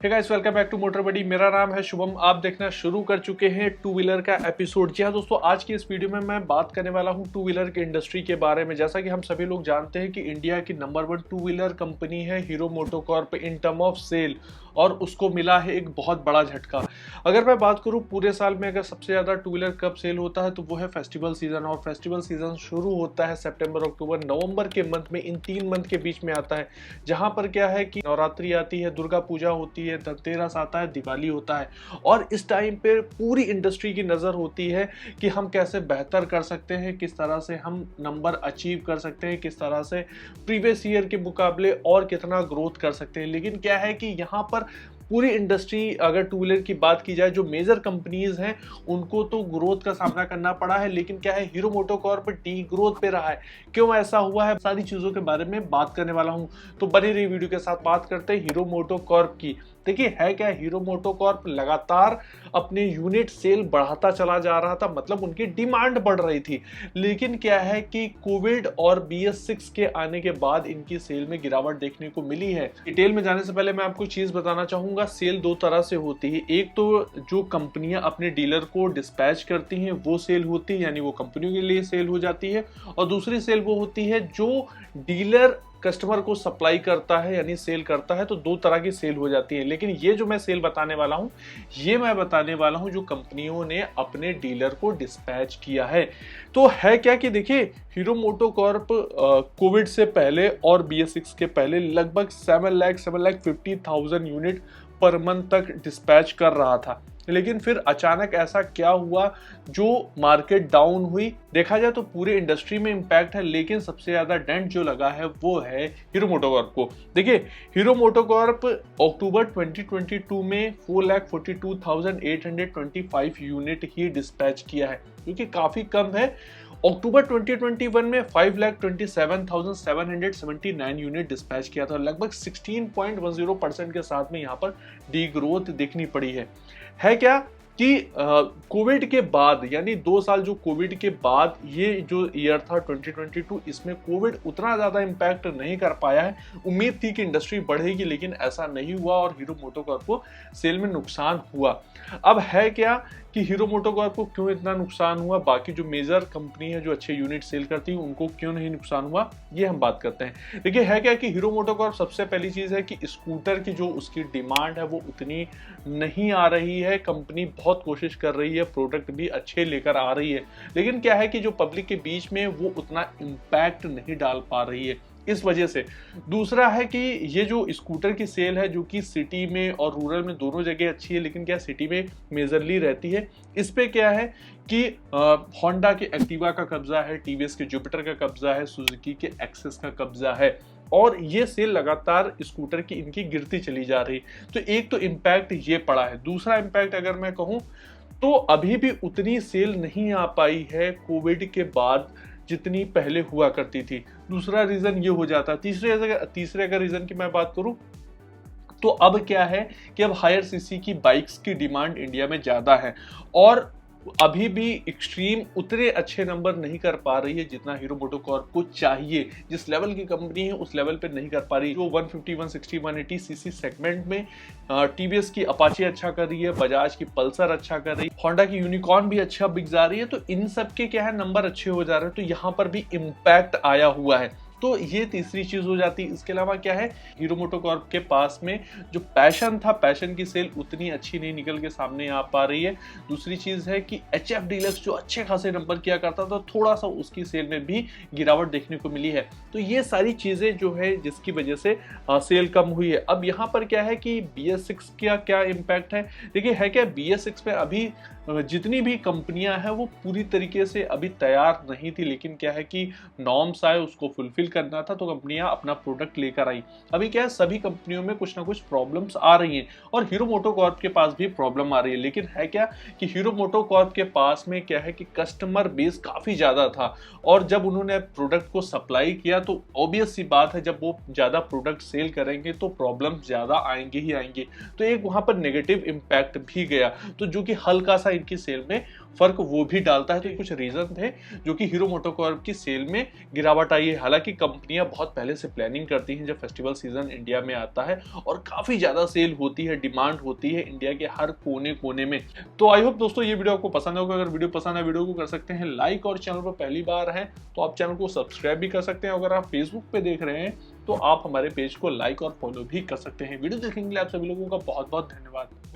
Hey guys, welcome back to motor buddy. मेरा नाम है शुभम। आप देखना शुरू कर चुके हैं टू व्हीलर का एपिसोड। जी हाँ दोस्तों, आज की इस वीडियो में मैं बात करने वाला हूं टू व्हीलर की इंडस्ट्री के बारे में। जैसा कि हम सभी लोग जानते हैं कि इंडिया की नंबर 1 टू व्हीलर कंपनी है Hero MotoCorp in term of sale, और उसको मिला है एक बहुत बड़ा झटका। अगर मैं बात करूं पूरे साल में अगर सबसे ज्यादा टू व्हीलर कब सेल होता है तो वो है फेस्टिवल सीजन, और फेस्टिवल सीजन शुरू होता है सितंबर, अक्टूबर, नवंबर के मंथ में। इन 3 मंथ के बीच में आता है, जहां पर क्या है कि नवरात्रि आती है, दुर्गा पूजा होती है, धनतेरस आता है, दिवाली होता है। और इस टाइम पे पूरी इंडस्ट्री की नजर होती है कि हम कैसे बेहतर कर सकते हैं, किस तरह से हम नंबर अचीव कर सकते हैं, किस तरह से प्रीवियस ईयर के मुकाबले और कितना ग्रोथ कर सकते हैं। लेकिन क्या है कि यहाँ पर पूरी इंडस्ट्री, अगर टू व्हीलर की बात की जाए, जो मेजर कंपनीज हैं उनको तो ग्रोथ का सामना करना पड़ा है, लेकिन क्या है हीरो मोटोकॉर्प डी ग्रोथ पे रहा है। क्यों ऐसा हुआ है, सारी चीजों के बारे में बात करने वाला हूं। तो बनी रही वीडियो के साथ बात करते हैं हीरो मोटोकॉर्प की। देखिए है क्या, हीरो मोटोकॉर्प लगातार अपने यूनिट सेल बढ़ाता चला जा रहा था, मतलब उनकी डिमांड बढ़ रही थी। लेकिन क्या है कि कोविड और BS6 के आने के बाद इनकी सेल में गिरावट देखने को मिली है। डिटेल में जाने से पहले मैं आपको चीज बताना चाहूंगा, सेल 2 तरह से होती है। एक तो जो कंपनियां अपने डीलर को डिस्पैच करती हैं वो सेल होती है, यानी वो कंपनियों के लिए सेल हो जाती है। और दूसरी सेल वो होती है जो डीलर कस्टमर को सप्लाई करता है, यानी सेल करता है। तो 2 तरह की सेल हो जाती है। लेकिन ये जो मैं सेल बताने वाला हूं, ये मैं बताने वाला हूं जो कंपनियों ने अपने डीलर को डिस्पैच किया है। तो है क्या कि देखिए, हीरो मोटोकॉर्प कोविड से पहले और BS6 के पहले लगभग 7,50,000 यूनिट पर मंथ तक डिस्पैच कर रहा था। लेकिन फिर अचानक ऐसा क्या हुआ जो मार्केट डाउन हुई। देखा जाए तो पूरे इंडस्ट्री में इंपैक्ट है, लेकिन सबसे ज्यादा डेंट जो लगा है वो है हीरो मोटोकॉर्प को। देखिए हीरो मोटोकॉर्प अक्टूबर 2022 में 4,42,825 यूनिट ही डिस्पैच किया है, जो कि काफी कम है। अक्टूबर 2021 में 5,27,779 यूनिट डिस्पैच किया था, लगभग 16.10% के साथ में यहाँ पर डी ग्रोथ देखनी पड़ी है क्या कि कोविड के बाद, यानी 2 साल जो कोविड के बाद ये जो ईयर था 2022, इसमें कोविड उतना ज्यादा इंपैक्ट नहीं कर पाया है। उम्मीद थी कि इंडस्ट्री बढ़ेगी, लेकिन ऐसा नहीं हुआ और हीरो मोटोकॉर्प को सेल में नुकसान हुआ। अब है क्या कि हीरो मोटोकॉर्प को क्यों इतना नुकसान हुआ, बाकी जो मेजर कंपनी है जो अच्छे यूनिट सेल करती है उनको क्यों नहीं नुकसान हुआ, ये हम बात करते हैं। देखिए है क्या कि हीरो मोटोकॉर्प, सबसे पहली चीज है कि स्कूटर की जो उसकी डिमांड है वो उतनी नहीं आ रही है। कंपनी बहुत कोशिश कर रही है, प्रोडक्ट भी अच्छे लेकर आ रही है, लेकिन क्या है कि जो पब्लिक के बीच में वो उतना इम्पैक्ट नहीं डाल पा रही है, इस वजह से। दूसरा है कि ये जो स्कूटर की सेल है, जो कि सिटी में और रूरल में दोनों जगह अच्छी है, लेकिन क्या सिटी में मेजरली रहती है। इस पे क्या है कि होंडा के एक्टिवा का कब्जा है, टीवीएस के जुपिटर का कब्जा है, सुजुकी के एक्सेस का कब्जा है, और ये सेल लगातार स्कूटर की इनकी गिरती चली जा रही। तो एक तो इम्पैक्ट ये पड़ा है। दूसरा इम्पैक्ट अगर मैं कहूँ तो अभी भी उतनी सेल नहीं आ पाई है कोविड के बाद जितनी पहले हुआ करती थी। दूसरा रीजन ये हो जाता है। तीसरे अगर रीजन की मैं बात करूं तो अब क्या है कि अब हायर सीसी की बाइक्स की डिमांड इंडिया में ज्यादा है, और अभी भी एक्सट्रीम उतने अच्छे नंबर नहीं कर पा रही है जितना हीरो मोटोकॉर्प को चाहिए। जिस लेवल की कंपनी है उस लेवल पे नहीं कर पा रही। जो 150, 160, 180 सीसी सेगमेंट में टीवीएस की अपाचे अच्छा कर रही है, बजाज की पल्सर अच्छा कर रही है, होंडा की यूनिकॉर्न भी अच्छा बिक जा रही है। तो इन सब के क्या है, नंबर अच्छे हो जा रहे हैं। तो यहाँ पर भी इम्पैक्ट आया हुआ है। तो ये तीसरी चीज हो जाती है। इसके अलावा क्या है, हीरो मोटोकॉर्प के पास में जो पैशन था, पैशन की सेल उतनी अच्छी नहीं निकल के सामने आ पा रही है। दूसरी चीज है कि HF डीलक्स जो अच्छे खासे नंबर किया करता था, थोड़ा सा उसकी सेल में भी गिरावट देखने को मिली है। तो ये सारी चीजें जो है जिसकी वजह से सेल कम हुई है। अब यहाँ पर क्या है कि BS6 का क्या इम्पैक्ट है। देखिए है क्या, BS6 पे अभी जितनी भी कंपनियां हैं वो पूरी तरीके से अभी तैयार नहीं थी, लेकिन क्या है कि नॉर्म्स आए, उसको फुलफिल करना था, तो कंपनियां अपना प्रोडक्ट लेकर आई। अभी क्या है, सभी कंपनियों में कुछ ना कुछ प्रॉब्लम्स आ रही हैं, और हीरो मोटोकॉर्प के पास भी प्रॉब्लम आ रही है। लेकिन है क्या कि हीरो मोटोकॉर्प के पास में क्या है कि कस्टमर बेस काफी ज्यादा था, और जब उन्होंने प्रोडक्ट को सप्लाई किया तो ऑब्वियस सी बात है, जब वो ज्यादा प्रोडक्ट सेल करेंगे तो प्रॉब्लम ज्यादा आएंगे ही आएंगे। तो एक वहां पर नेगेटिव इम्पैक्ट भी गया, तो जो कि हल्का सा इनकी सेल में फर्क वो भी डालता है। तो कुछ रीजन थे जो कि हीरो मोटोकॉर्प की सेल में गिरावट आई है। हालांकि कंपनियां बहुत पहले से प्लानिंग करती हैं जब फेस्टिवल सीजन इंडिया में आता है, और काफी ज्यादा सेल होती है, डिमांड होती है इंडिया के हर कोने कोने में। तो आई होप दोस्तों ये वीडियो आपको पसंद होगा। अगर वीडियो पसंद है, वीडियो को कर सकते हैं लाइक, और चैनल पर पहली बार है तो आप चैनल को सब्सक्राइब भी कर सकते हैं। अगर आप फेसबुक पे देख रहे हैं तो आप हमारे पेज को लाइक और फॉलो भी कर सकते हैं। वीडियो देखने के लिए आप सभी लोगों का बहुत बहुत धन्यवाद।